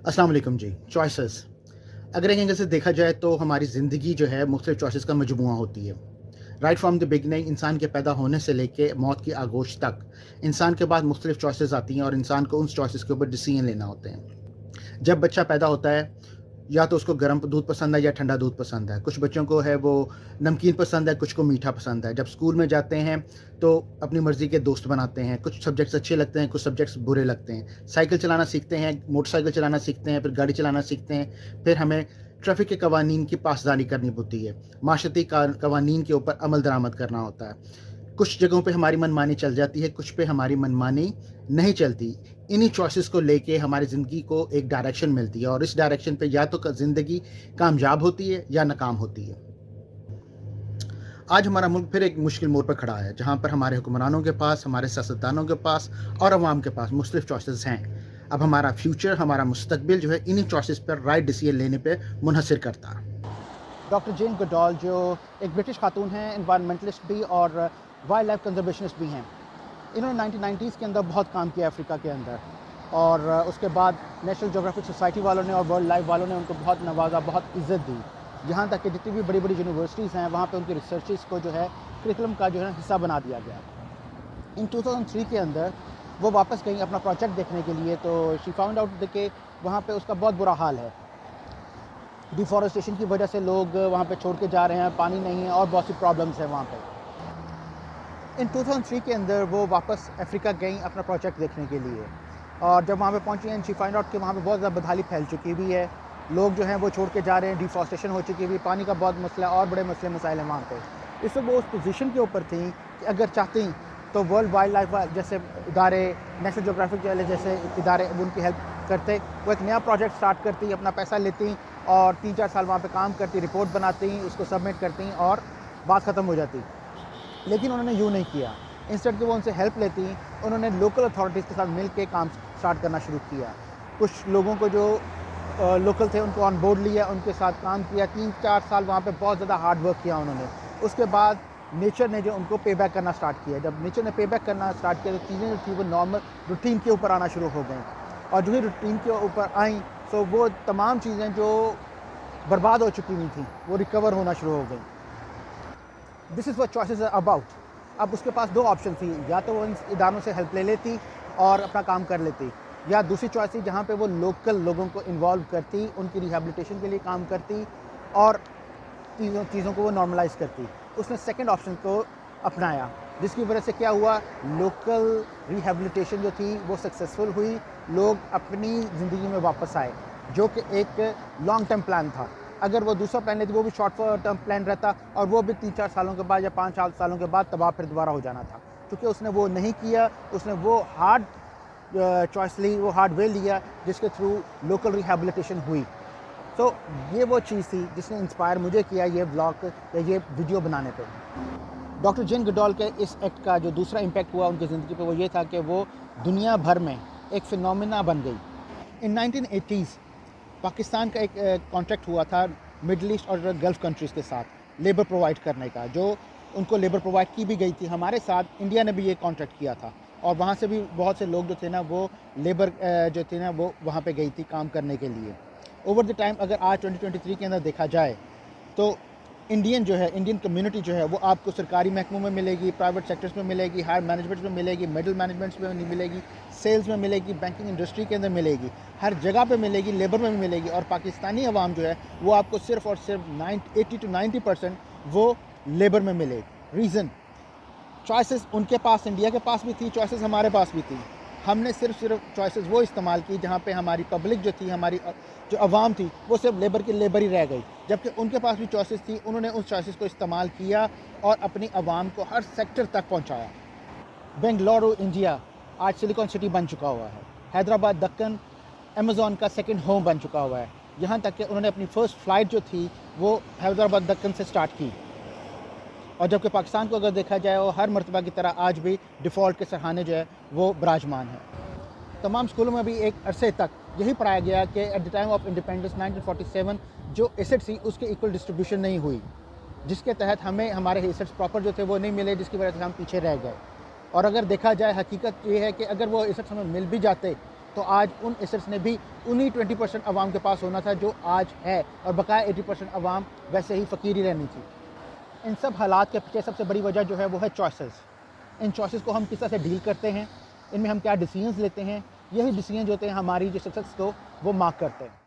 अस्सलाम वालेकुम जी। चॉइसेस अगर एक एंगल से देखा जाए तो हमारी ज़िंदगी जो है मुख्तलिफ़ चॉइसेस का मजमूआ होती है। राइट फ्रॉम द बिगिनिंग इंसान के पैदा होने से लेके मौत की आगोश तक इंसान के पास मुख्तलिफ़ चॉइसेस आती हैं और इंसान को उन चॉइसेस के ऊपर डिसीजन लेना होते हैं। जब बच्चा पैदा होता है या तो उसको गर्म दूध पसंद है या ठंडा दूध पसंद है। कुछ बच्चों को है वो नमकीन पसंद है, कुछ को मीठा पसंद है। जब स्कूल में जाते हैं तो अपनी मर्ज़ी के दोस्त बनाते हैं। कुछ सब्जेक्ट्स अच्छे लगते हैं, कुछ सब्जेक्ट्स बुरे लगते हैं। साइकिल चलाना सीखते हैं, मोटरसाइकिल चलाना सीखते हैं, फिर गाड़ी चलाना सीखते हैं। फिर हमें ट्रैफ़िक के कवानीन की पासदारी करनी होती है। माशरती कवानीन के ऊपर अमल दरामद करना होता है। कुछ जगहों पे हमारी मनमानी चल जाती है, कुछ पे हमारी मनमानी नहीं चलती। इन्हीं चॉइसेस को लेके हमारी ज़िंदगी को एक डायरेक्शन मिलती है और इस डायरेक्शन पे या तो ज़िंदगी कामयाब होती है या नाकाम होती है। आज हमारा मुल्क फिर एक मुश्किल मोड़ पर खड़ा है, जहाँ पर हमारे हुक्मरानों के पास, हमारे सियासतदानों के पास और अवाम के पास मुख्तलिफ़ चॉइसेस हैं। अब हमारा फ्यूचर, हमारा मुस्तकबिल जो है इन्हीं चॉइसेस पर राइट डिसीजन लेने पे मुनहसर करता है। डॉक्टर जेन गोडॉल जो एक ब्रिटिश खातून हैं, एनवायरमेंटलिस्ट भी और वाइल्ड लाइफ कंजर्वेशनिस्ट भी हैं। इन्होंने 1990s के अंदर बहुत काम किया अफ्रीका के अंदर और उसके बाद नेशनल ज्योग्राफिक सोसाइटी वालों ने और वर्ल्ड लाइफ वालों ने उनको बहुत नवाजा, बहुत इज़्ज़त दी। यहाँ तक कि जितनी भी बड़ी बड़ी यूनिवर्सिटीज़ हैं वहाँ पे उनकी रिसर्चेस को जो है करिकुलम का जो है हिस्सा बना दिया गया। इन 2003 के अंदर वो वापस गई अपना प्रोजेक्ट देखने के लिए, तो शी फाउंड आउट कि वहाँ पे उसका बहुत बुरा हाल है। डिफॉरेस्टेशन की वजह से लोग वहाँ पे छोड़ के जा रहे हैं, पानी नहीं है और बहुत सी प्रॉब्लम्स हैं वहाँ पे। इन 2003 के अंदर वो वापस अफ्रीका गई अपना प्रोजेक्ट देखने के लिए और जब वहाँ पे पहुँची एंड शी फाइंड आउट कि वहाँ पे बहुत ज़्यादा बदहाली फैल चुकी हुई है। लोग जो हैं वो छोड़ के जा रहे हैं, डिफॉरेस्टेशन हो चुकी हुई, पानी का बहुत मसला और बड़े मसले मसाइल हैं वहाँ पे। इस वक्त वो उस पोजीशन के ऊपर थी कि अगर चाहती तो वर्ल्ड वाइल्ड लाइफ जैसे इदारे, नेशनल ज्योग्राफिक जैसे इदारे उनकी हेल्प करते। वो एक नया प्रोजेक्ट स्टार्ट करती, अपना पैसा लेती और 3-4 साल वहाँ पे काम करती, रिपोर्ट बनाती, उसको सबमिट करती और बात ख़त्म हो जाती। लेकिन उन्होंने यूँ नहीं किया। इंस्टेड कि वो उनसे हेल्प लेती, उन्होंने लोकल अथॉरिटीज़ के साथ मिल के काम स्टार्ट करना शुरू किया। कुछ लोगों को जो लोकल थे उनको ऑन बोर्ड लिया, उनके साथ काम किया। 3-4 साल वहाँ पे बहुत ज़्यादा हार्ड वर्क किया उन्होंने। उसके बाद नेचर ने जो उनको पे बैक करना स्टार्ट किया। जब नेचर ने पे बैक करना स्टार्ट किया तो चीज़ें जो थी वो नॉर्मल रूटीन के ऊपर आना शुरू हो गई और जो ही रूटीन के ऊपर आईं तो वो तमाम चीज़ें जो बर्बाद हो चुकी हुई थी वो रिकवर होना शुरू हो गई। This is what choices are about. अब उसके पास 2 ऑप्शन थी, या तो वो इन इदारों से हेल्प ले लेती और अपना काम कर लेती, या दूसरी चॉइस थी जहाँ पे वो लोकल लोगों को इन्वॉल्व करती, उनकी रिहैबिलिटेशन के लिए काम करती और चीज़ों को वो नॉर्मलाइज़ करती। उसने सेकंड ऑप्शन को अपनाया, जिसकी वजह से क्या हुआ, लोकल रिहैबिलिटेशन जो थी वो सक्सेसफुल हुई। लोग अपनी ज़िंदगी में वापस आए, जो कि एक लॉन्ग टर्म प्लान था। अगर वो दूसरा प्लान लेती वो भी शॉर्ट टर्म प्लान रहता और वो भी 3-4 सालों के बाद या 5 सालों के बाद तबाह फिर दोबारा हो जाना था। क्योंकि उसने वो नहीं किया, उसने वो हार्ड चॉइस ली, वो हार्ड वे लिया जिसके थ्रू लोकल रिहैबिलिटेशन हुई। तो ये वो चीज़ थी जिसने इंस्पायर मुझे किया ये ब्लॉग या ये वीडियो बनाने पे। डॉक्टर जेन गोडॉल के इस एक्ट का जो दूसरा इम्पैक्ट हुआ उनकी ज़िंदगी पे वो ये था कि वो दुनिया भर में एक फिनोमिना बन गई। इन 1980s पाकिस्तान का एक कॉन्ट्रैक्ट हुआ था मिडल ईस्ट और गल्फ़ कंट्रीज़ के साथ लेबर प्रोवाइड करने का, जो उनको लेबर प्रोवाइड की भी गई थी। हमारे साथ इंडिया ने भी ये कॉन्ट्रैक्ट किया था और वहाँ से भी बहुत से लोग जो थे ना वो लेबर जो थे ना वो वहाँ पे गई थी काम करने के लिए। ओवर द टाइम अगर आज 2023 के अंदर देखा जाए तो इंडियन कम्युनिटी जो है वो आपको सरकारी महकमों में मिलेगी, प्राइवेट सेक्टर्स में मिलेगी, हायर मैनेजमेंट्स में मिलेगी, मिडिल मैनेजमेंट्स में नहीं मिलेगी, सेल्स में मिलेगी, बैंकिंग इंडस्ट्री के अंदर मिलेगी, हर जगह पे मिलेगी, लेबर में भी मिलेगी। और पाकिस्तानी अवाम जो है वो आपको सिर्फ और सिर्फ 80 to 90% वो लेबर में मिलेगी। रीज़न, चॉइसेस उनके पास, इंडिया के पास भी थी, चॉइसेस हमारे पास भी थी। हमने सिर्फ चॉइसेस वो इस्तेमाल की जहाँ पे हमारी पब्लिक जो थी, हमारी जो अवाम थी वो सिर्फ लेबर की लेबर ही रह गई, जबकि उनके पास भी चॉइसेस थी। उन्होंने उस चॉइसेस को इस्तेमाल किया और अपनी अवाम को हर सेक्टर तक पहुँचाया। बेंगलुरु इंडिया आज सिलिकॉन सिटी बन चुका हुआ है। हैदराबाद दक्कन अमेज़ॉन का सेकंड होम बन चुका हुआ है। यहाँ तक कि उन्होंने अपनी फ़र्स्ट फ़्लाइट जो थी वो हैदराबाद दक्कन से स्टार्ट की। और जबकि पाकिस्तान को अगर देखा जाए वो हर मरतबा की तरह आज भी डिफ़ॉल्ट के सरहाने जो है वो विराजमान है। तमाम स्कूलों में भी एक अरसे तक यही पढ़ाया गया कि at the time of independence 1947 जो एसेट्स थी उसके इक्वल डिस्ट्रीब्यूशन नहीं हुई, जिसके तहत हमें हमारे एसेट्स प्रॉपर जो थे वो नहीं मिले, जिसकी वजह से हम पीछे रह गए। और अगर देखा जाए हकीकत ये है कि अगर वो एसेट्स हमें मिल भी जाते तो आज उन एसेट्स ने भी उन्हीं 20% अवाम के पास होना था जो आज है, और बकाया 80% अवाम वैसे ही फ़कीर ही रहनी थी। इन सब हालात के पीछे सबसे बड़ी वजह जो है वो है चॉइसेस। इन चॉइसेस को हम किस तरह से डील करते हैं, इनमें हम क्या डिसीजंस लेते हैं, यही डिसीजन जो होते हैं हमारी जो सक्सेस को वो मार्क करते हैं।